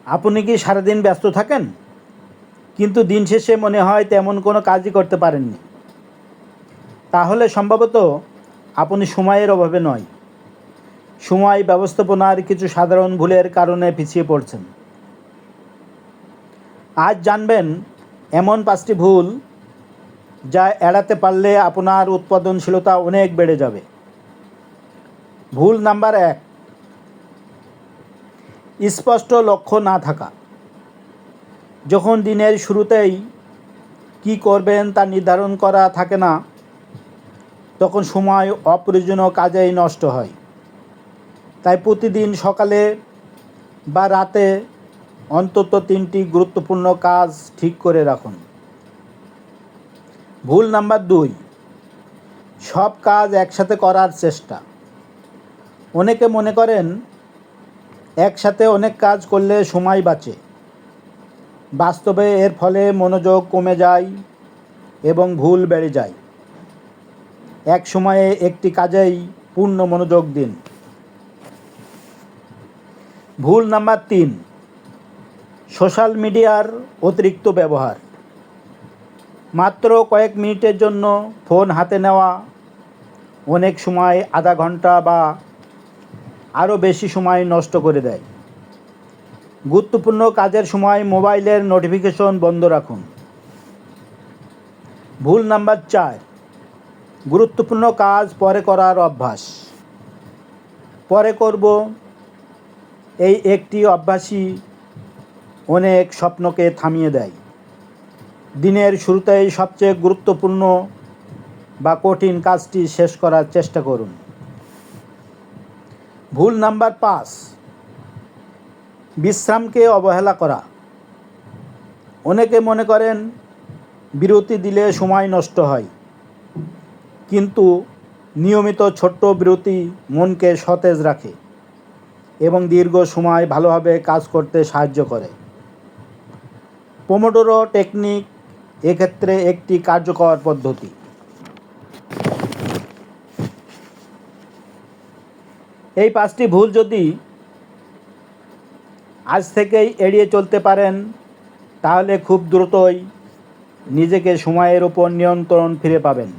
আপনি কি সারাদিন ব্যস্ত থাকেন, কিন্তু দিন শেষে মনে হয় তেমন কোনো কাজই করতে পারেননি? তাহলে সম্ভবত আপনি সময়ের অভাবে নয়, সময় ব্যবস্থাপনার কিছু সাধারণ ভুলের কারণে পিছিয়ে পড়ছেন। আজ জানবেন এমন 5টি ভুল যা এড়াতে পারলে আপনার উৎপাদনশীলতা অনেক বেড়ে যাবে। ভুল নাম্বার 1, স্পষ্ট লক্ষ্য না থাকা। যখন দিনের শুরুতেই কি করবেন তা নির্ধারণ করা থাকে না, তখন সময় অপ্রয়োজনীয় কাজেই নষ্ট হয়। তাই প্রতিদিন সকালে বা রাতে অন্তত 3টি গুরুত্বপূর্ণ কাজ ঠিক করে রাখুন। ভুল নাম্বার 2, সব কাজ একসাথে করার চেষ্টা। অনেকে মনে করেন একসাথে অনেক কাজ করলে সময় বাঁচে। বাস্তবে এর ফলে মনোযোগ কমে যায় এবং ভুল বেড়ে যায়। এক সময়ে একটি কাজেই পূর্ণ মনোযোগ দিন। ভুল নাম্বার 3, সোশ্যাল মিডিয়ার অতিরিক্ত ব্যবহার। মাত্র কয়েক মিনিটের জন্য ফোন হাতে নেওয়া অনেক সময় আধা ঘন্টা বা আরও বেশি সময় নষ্ট করে দেয়। গুরুত্বপূর্ণ কাজের সময় মোবাইলের নোটিফিকেশন বন্ধ রাখুন। ভুল নাম্বার 4, গুরুত্বপূর্ণ কাজ পরে করার অভ্যাস। পরে করব এই একটি অভ্যাসই অনেক স্বপ্নকে থামিয়ে দেয়। দিনের শুরুতেই সবচেয়ে গুরুত্বপূর্ণ বা কঠিন কাজটি শেষ করার চেষ্টা করুন। ভুল নাম্বার 5, বিশ্রামকে অবহেলা করা। অনেকে মনে করেন বিরতি দিলে সময় নষ্ট হয়, কিন্তু নিয়মিত ছোট্ট বিরতি মনকে সতেজ রাখে এবং দীর্ঘ সময় ভালোভাবে কাজ করতে সাহায্য করে। পোমোডোরো টেকনিক এক্ষেত্রে একটি কার্যকর পদ্ধতি। এই 5টি ভুল যদি আজ থেকেই এড়িয়ে চলতে পারেন, তাহলে খুব দ্রুতই নিজেকে সময়ের উপর নিয়ন্ত্রণ ফিরে পাবেন।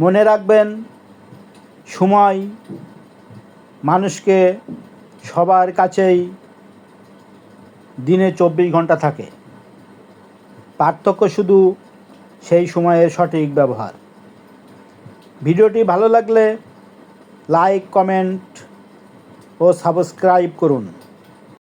মনে রাখবেন, সময় মানুষকে সবার কাছেই দিনে 24 ঘন্টা থাকে। পার্থক্য শুধু সেই সময়ের সঠিক ব্যবহার। ভিডিওটি ভালো লাগলে লাইক, কমেন্ট ও সাবস্ক্রাইব করুন।